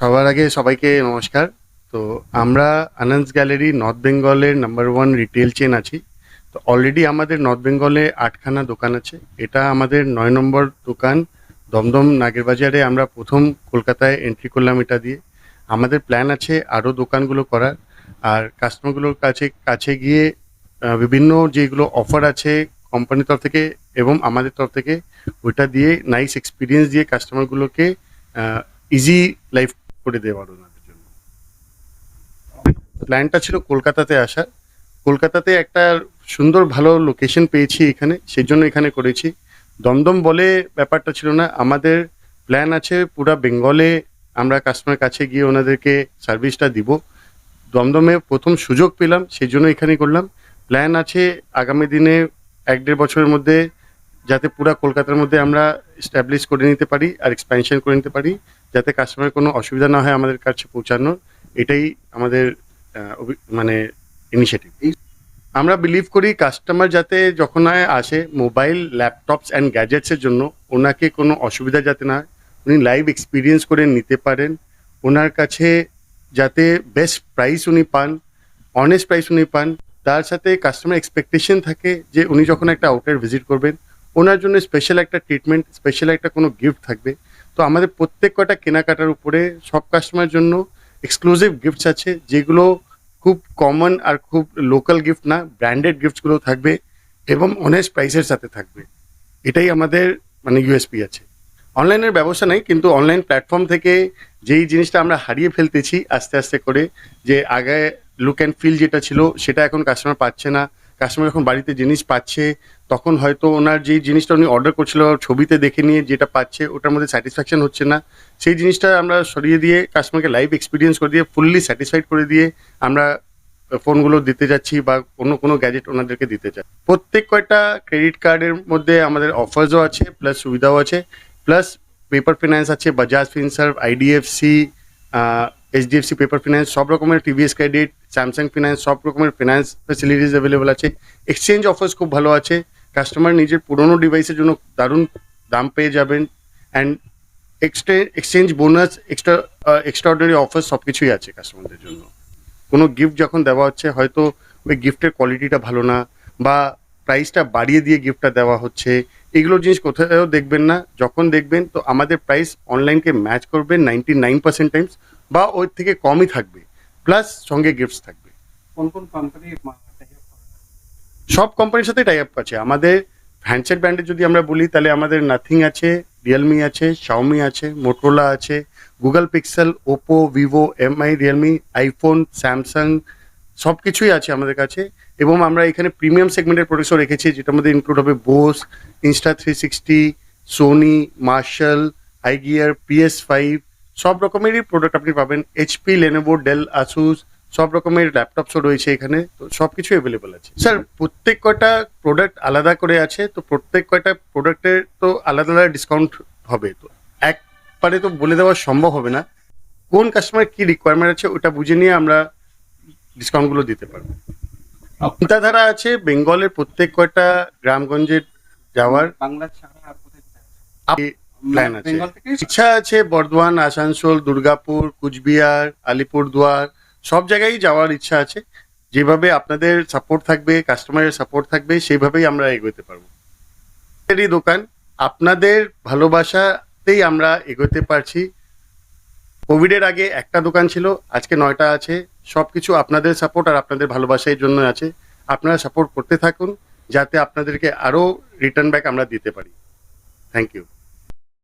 সবার আগে সবাইকে নমস্কার। তো আমরা আনন্দ গ্যালারি নর্থ বেঙ্গলের নাম্বার ওয়ান রিটেল চেন আছি। তো অলরেডি আমাদের নর্থ বেঙ্গলে 8খানা দোকান আছে। এটা আমাদের 9 নম্বর দোকান। দমদম নাগেরবাজারে আমরা প্রথম কলকাতায় এন্ট্রি করলাম এটা দিয়ে। আমাদের প্ল্যান আছে আরও দোকানগুলো করার। আর কাস্টমারগুলোর কাছে কাছে গিয়ে বিভিন্ন যেগুলো অফার আছে কোম্পানির তরফ থেকে এবং আমাদের তরফ থেকে ওইটা দিয়ে নাইস এক্সপিরিয়েন্স দিয়ে কাস্টমারগুলোকে ইজি লাইফ করে দেওয়ার ওনাদের জন্য। প্ল্যানটা ছিল কলকাতাতে আসা। কলকাতাতে একটা সুন্দর ভালো লোকেশন পেয়েছি এখানে, সেই জন্য এখানে করেছি। দমদম বলে ব্যাপারটা ছিল না, আমাদের প্ল্যান আছে পুরা বেঙ্গলে আমরা কাস্টমার কাছে গিয়ে ওনাদেরকে সার্ভিসটা দিব। দমদমে প্রথম সুযোগ পেলাম, সেই জন্য এখানেই করলাম। প্ল্যান আছে আগামী দিনে 1-1.5 বছরের মধ্যে যাতে পুরা কলকাতার মধ্যে আমরা এস্টাবলিশ করে নিতে পারি আর এক্সপ্যানশন করে নিতে পারি, যাতে কাস্টমারের কোনো অসুবিধা না হয় আমাদের কাছে পৌঁছানোর। এটাই আমাদের মানে ইনিশিয়েটিভ। আমরা বিলিভ করি কাস্টমার যাতে যখন আসে মোবাইল ল্যাপটপস অ্যান্ড গ্যাজেটসের জন্য ওনাকে কোনো অসুবিধা যাতে না হয়, উনি লাইভ এক্সপিরিয়েন্স করে নিতে পারেন। ওনার কাছে যাতে বেস্ট প্রাইস উনি পান, অনেস্ট প্রাইস উনি পান, তার সাথে কাস্টমার এক্সপেকটেশন থাকে যে উনি যখন একটা আউটলেট ভিজিট করবেন ওনার জন্য স্পেশাল একটা ট্রিটমেন্ট, স্পেশাল একটা কোনো গিফট থাকবে। তো আমাদের প্রত্যেক কটা কেনাকাটার উপরে সব কাস্টমার জন্য এক্সক্লুসিভ গিফটস আছে, যেগুলো খুব কমন আর খুব লোকাল গিফট না, ব্র্যান্ডেড গিফটসগুলো থাকবে এবং অনেস্ট প্রাইসের সাথে থাকবে। এটাই আমাদের মানে ইউএসপি আছে। অনলাইনের ব্যবস্থা নেই, কিন্তু অনলাইন প্ল্যাটফর্ম থেকে যেই জিনিসটা আমরা হারিয়ে ফেলতেছি আস্তে আস্তে করে, যে আগে লুক অ্যান্ড ফিল যেটা ছিল সেটা এখন কাস্টমার পাচ্ছে না। কাস্টমার যখন বাড়িতে জিনিস পাচ্ছে তখন হয়তো ওনার যেই জিনিসটা উনি অর্ডার করছিল ছবিতে দেখে নিয়ে যেটা পাচ্ছে ওটার মধ্যে স্যাটিসফ্যাকশন হচ্ছে না। সেই জিনিসটা আমরা সরিয়ে দিয়ে কাস্টমারকে লাইভ এক্সপিরিয়েন্স করে দিয়ে ফুললি স্যাটিসফাইড করে দিয়ে আমরা ফোনগুলো দিতে যাচ্ছি বা অন্য কোনো গ্যাজেট ওনাদেরকে দিতে চাই। প্রত্যেক কয়টা ক্রেডিট কার্ডের মধ্যে আমাদের অফার্সও আছে, প্লাস সুবিধাও আছে, প্লাস পেপার ফিন্যান্স আছে, Bajaj Finserv, IDFC, HDFC paper finance, সব রকমের টিভিএস ক্রেডিট, স্যামসাং ফিন্যান্স, সব রকমের ফিন্যান্স ফ্যাসিলিটিস অ্যাভেলেবল আছে। এক্সচেঞ্জ অফার্স খুব ভালো আছে, কাস্টমার নিজের পুরোনো ডিভাইসের জন্য দারুণ দাম পেয়ে যাবেন। And exchange bonus, extraordinary offer সব কিছুই আছে কাস্টমারদের জন্য। কোনো গিফট যখন দেওয়া হচ্ছে হয়তো ওই গিফটের কোয়ালিটিটা ভালো না বা প্রাইসটা বাড়িয়ে দিয়ে গিফটটা দেওয়া হচ্ছে, এগুলো জিনিস কোথাও দেখবেন না। যখন দেখবেন তো আমাদের প্রাইস অনলাইনকে ম্যাচ করবে 99% টাইমস বা ওর থেকে কমই থাকবে, প্লাস সঙ্গে গিফটস থাকবে। কোন কোন কোম্পানি সব কোম্পানির সাথে টাই আপ আছে আমাদের। হ্যান্ডসেট ব্র্যান্ডের যদি আমরা বলি তাহলে আমাদের নাথিং আছে, রিয়েলমি আছে, শাওমি আছে, মোটোরোলা আছে, Google pixel, Oppo, Vivo, MI, Realme, iPhone, Samsung সব কিছুই আছে আমাদের কাছে। এবং আমরা এখানে প্রিমিয়াম সেগমেন্টের প্রোডাক্টসও রেখেছি, যেটার মধ্যে ইনক্লুড হবে বোস, ইনস্টা360, সোনি, মার্শাল, আইগিয়ার, PS5, সব রকমেরই প্রোডাক্ট আপনি পাবেন। এইচপি, লেনোভো, ডেল, আসুস, সব রকমের ল্যাপটপসও রয়েছে এখানে। তো সব কিছু অ্যাভেলেবল আছে স্যার। প্রত্যেক কয়টা প্রোডাক্ট আলাদা করে আছে, তো প্রত্যেক কয়টা প্রোডাক্টের তো আলাদা আলাদা ডিসকাউন্ট হবে। তো একবারে তো বলে দেওয়া সম্ভব হবে না, কোন কাস্টমার কি রিকোয়ারমেন্ট আছে ওটা বুঝে নিয়ে আমরা ডিসকাউন্টগুলো দিতে পারবো। চিন্তাধারা আছে বেঙ্গলের প্রত্যেক কয়টা গ্রামগঞ্জে যাওয়ার বাংলা ছাড়া আর কোথায় প্ল্যান আছে, বেঙ্গল থেকে ইচ্ছা আছে। বর্ধমান, আসানসোল, দুর্গাপুর, কুচবিহার, আলিপুরদুয়ার সব জায়গায় যাওয়ার ইচ্ছা আছে। যেভাবে আপনাদের সাপোর্ট থাকবে, কাস্টমারের সাপোর্ট থাকবে, সেইভাবেই আমরা এগোতে পারবো। এই দোকান আপনাদের ভালোবাসাতেই আমরা এগোতে পারছি। কোভিডের আগে একটা দোকান ছিল, আজকে 9টা আছে। সব কিছু আপনাদের সাপোর্ট আর আপনাদের ভালোবাসার জন্য আছে। আপনারা সাপোর্ট করতে থাকুন যাতে আপনাদেরকে আরও রিটার্ন ব্যাক আমরা দিতে পারি। Thank you.